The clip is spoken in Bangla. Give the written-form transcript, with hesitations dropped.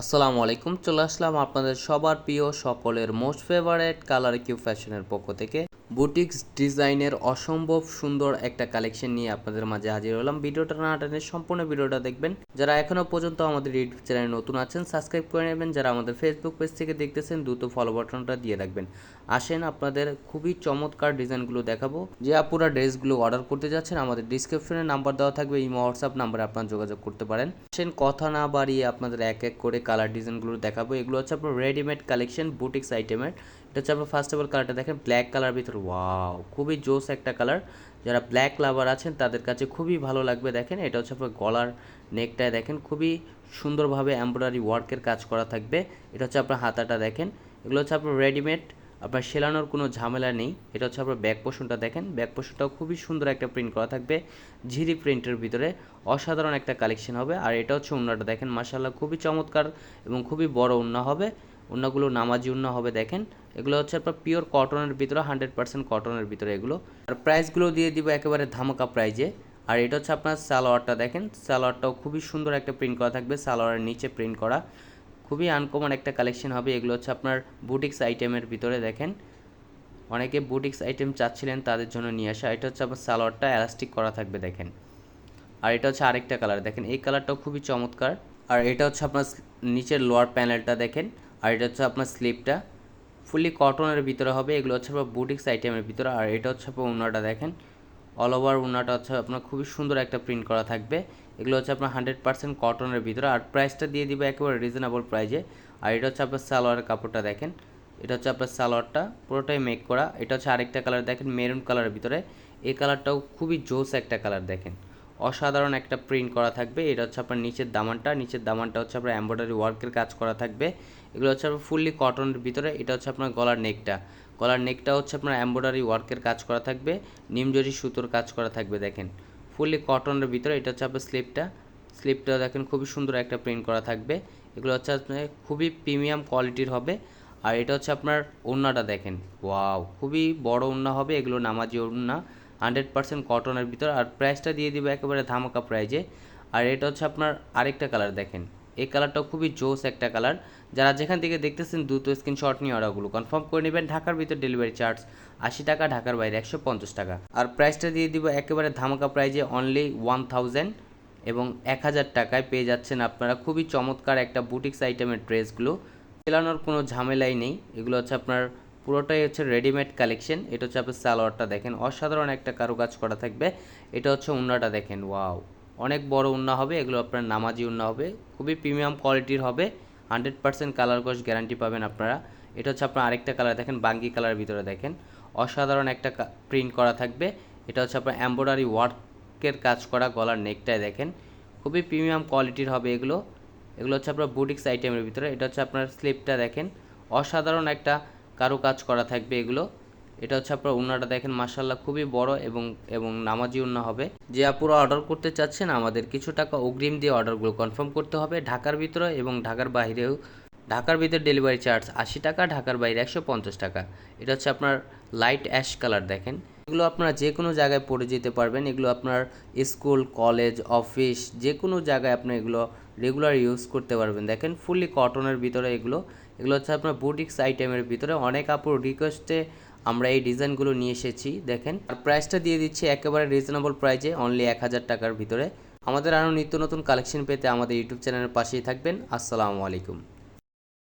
আসসালামু আলাইকুম, চলে আসলাম আপনাদের সবার প্রিয় সকলের মোস্ট ফেভারেট কালার কিউ ফ্যাশনের পক্ষ থেকে বুটিক্স ডিজাইনের অসম্ভব সুন্দর একটা কালেকশন নিয়ে আপনাদের মাঝে হাজির হলাম। ভিডিওটা না টেনে সম্পূর্ণ ভিডিওটা দেখবেন। যারা এখনো পর্যন্ত আমাদের ইউটিউব চ্যানেলে নতুন আছেন সাবস্ক্রাইব করে নেবেন, যারা আমাদের ফেসবুক পেজ থেকে দেখতেছেন দ্রুত ফলো বাটনটা দিয়ে রাখবেন। আসেন আপনাদের খুবই চমৎকার ডিজাইনগুলো দেখাবো। যে আপুরা ড্রেসগুলো অর্ডার করতে যাচ্ছেন আমাদের ডিসক্রিপশনে নাম্বার দেওয়া থাকবে, ইমো হোয়াটসঅ্যাপ নাম্বারে আপনারা যোগাযোগ করতে পারেন। আসেন কথা না বাড়িয়ে আপনাদের এক এক করে কালার ডিজাইনগুলো দেখাবো। এগুলো হচ্ছে আপনার রেডিমেড কালেকশন বুটিক্স আইটেমের। এটা হচ্ছে আপনার ফার্স্ট অফ অল কালারটা দেখেন, ব্ল্যাক কালার ভিতর, ওয়াও খুবই জোস একটা কালার। যারা ব্ল্যাক লাভার আছেন তাদের কাছে খুবই ভালো লাগবে। দেখেন এটা হচ্ছে আপনার গলার নেকটায় দেখেন খুবই সুন্দরভাবে এমব্রয়ডারি ওয়ার্কের কাজ করা থাকবে। এটা হচ্ছে আপনার হাতাটা দেখেন, এগুলো হচ্ছে আপনার রেডিমেড, আপনার সেলানোর কোনো ঝামেলা নেই। এটা হচ্ছে আপনার ব্যাক পোর্শনটা দেখেন, ব্যাক পোর্শনটাও খুবই সুন্দর একটা প্রিন্ট করা থাকবে ঝিরি প্রিন্টের ভিতরে, অসাধারণ একটা কালেকশন হবে। আর এটা হচ্ছে ওড়নাটা দেখেন, মাশাআল্লাহ খুবই চমৎকার এবং খুবই বড় ওড়না হবে। ওড়নাগুলো নামাজি ওড়না হবে দেখেন। এগুলো হচ্ছে আপনার পিওর কটনের ভিতরে, 100% কটনের ভিতরে এগুলো। আর প্রাইসগুলো দিয়ে দিব একেবারে ধামাকা প্রাইজে। আর এটা হচ্ছে আপনার সালোয়ারটা দেখেন, সালোয়ারটাও খুবই সুন্দর একটা প্রিন্ট করা থাকবে, সালোয়ারের নিচে প্রিন্ট করা, খুবই আনকমন একটা কালেকশন হবে। এগুলো হচ্ছে আপনার বুটিক্স আইটেমের ভিতরে দেখেন, অনেকে বুটিক্স আইটেম চাচ্ছিলেন তাদের জন্য নিয়ে আসা। এটা হচ্ছে আপনার সালোয়ারটা এলাস্টিক করা থাকবে দেখেন। আর এটা হচ্ছে আরেকটা কালার দেখেন, এই কালারটাও খুবই চমৎকার। আর এটা হচ্ছে আপনার নিচের লোয়ার প্যানেলটা দেখেন। আর এটা হচ্ছে আপনার স্লিপটা ফুললি কটনের ভিতরে হবে। এগুলো হচ্ছে আপনার বুটিক্স আইটেমের ভিতরে। আর এটা হচ্ছে আপনার ওড়নাটা দেখেন, অল ওভার ওড়নাটা হচ্ছে আপনার খুবই সুন্দর একটা প্রিন্ট করা থাকবে। এগুলো হচ্ছে আপনার 100% কটনের ভিতরে। আর প্রাইসটা দিয়ে দিবে একেবারে রিজনেবল প্রাইজে। আর এটা হচ্ছে আপনার সালোয়ারের কাপড়টা দেখেন, এটা হচ্ছে আপনার সালোয়ারটা পুরোটাই মেক করা। এটা হচ্ছে আরেকটা কালার দেখেন, মেরুন কালারের ভিতরে। এই কালারটাও খুবই জোস একটা কালার দেখেন, অসাধারণ একটা প্রিন্ট করা থাকবে। এটা হচ্ছে আপনার নিচের দামানটা হচ্ছে আপনার এমব্রয়ডারি ওয়ার্কের কাজ করা থাকবে। এগুলো হচ্ছে আপনার ফুললি কটনের ভিতরে। এটা হচ্ছে আপনার গলার নেকটা হচ্ছে আপনার এমব্রয়ডারি ওয়ার্কের কাজ করা থাকবে, নিমজরি সুতোর কাজ করা থাকবে দেখেন, ফুললি কটনের ভিতরে। এটা হচ্ছে আপনার স্লিপটা দেখেন খুবই সুন্দর একটা প্রিন্ট করা থাকবে। এগুলো হচ্ছে আপনার খুবই প্রিমিয়াম কোয়ালিটির হবে। আর এটা হচ্ছে আপনার ওড়নাটা দেখেন, ওয়াও খুবই বড় ওড়না হবে। এগুলো নামাজি ওড়না, 100% কটনের ভিতর। আর প্রাইসটা দিয়ে দিবে একেবারে ধামাকা প্রাইজে। আর এটা হচ্ছে আপনার আরেকটা কালার দেখেন, এই কালারটাও খুবই জোস একটা কালার। যারা যেখান থেকে দেখতেছেন দ্রুত স্ক্রিনশট নিয়ে অর্ডারগুলো কনফার্ম করে নেবেন। ঢাকার ভিতর ডেলিভারি চার্জ 80 টাকা, ঢাকার বাইরে 150 টাকা। আর প্রাইসটা দিয়ে দিব একেবারে ধামাকা প্রাইজে, অনলি 1000 এবং 1000 টাকায় পেয়ে যাচ্ছেন আপনারা খুবই চমৎকার একটা বুটিক্স আইটেমের ড্রেসগুলো। সেলানোর কোনো ঝামেলাই নেই। এগুলো হচ্ছে আপনার পুরোটাই হচ্ছে রেডিমেড কালেকশন। এটা হচ্ছে আপনার সালোয়ারটা দেখেন, অসাধারণ একটা কারুকাজ করা থাকবে। এটা হচ্ছে ওড়নাটা দেখেন, ওয়াও অনেক বড় ওড়না হবে। এগুলো আপনার নামাজি ওড়না হবে, খুবই প্রিমিয়াম কোয়ালিটির হবে, 100% কালার কস গ্যারান্টি পাবেন আপনারা। এটা হচ্ছে আপনার আরেকটা কালার দেখেন, বাঙ্গি কালার ভিতরে দেখেন, অসাধারণ একটা প্রিন্ট করা থাকবে। এটা হচ্ছে আপনার এমব্রয়ডারি ওয়ার্কের কাজ করা, গলার নেকটায় দেখেন খুবই প্রিমিয়াম কোয়ালিটির হবে এগুলো। এগুলো হচ্ছে আপনার বুটিক্স আইটেমের ভিতরে। এটা হচ্ছে আপনার স্লিপটা দেখেন, অসাধারণ একটা কারুকাজ করা থাকবে এগুলো। এটা হচ্ছে আপনার ওড়নাটা দেখেন, মাশাআল্লাহ খুবই বড় এবং নামাজি ওড়না হবে। যে আপুরা অর্ডার করতে চাচ্ছেন আমাদের কিছু টাকা অগ্রিম দিয়ে অর্ডারগুলো কনফার্ম করতে হবে। ঢাকার ভিতরে এবং ঢাকার বাইরেও, ঢাকার ভিতরে ডেলিভারি চার্জ 80 টাকা, ঢাকার বাইরে 150 টাকা। এটা হচ্ছে আপনার লাইট অ্যাশ কালার দেখেন, এগুলো আপনারা যে কোনো জায়গায় পরে যেতে পারবেন। এগুলো আপনার স্কুল, কলেজ, অফিস যে কোনো জায়গায় আপনি এগুলো রেগুলার ইউজ করতে পারবেন। দেখেন ফুললি কটনের ভিতরে এগুলো হচ্ছে আপনার বুটিক্স আইটেমের ভিতরে। অনেক আপুর রিকোয়েস্টে আমরা এই ডিজাইনগুলো নিয়ে এসেছি দেখেন। আর প্রাইসটা দিয়ে দিচ্ছি একেবারে রিজনেবল প্রাইজে, অনলি 1000 টাকার ভিতরে। আমাদের আরও নিত্য নতুন কালেকশন পেতে আমাদের ইউটিউব চ্যানেলের পাশেই থাকবেন। আসসালামু আলাইকুম।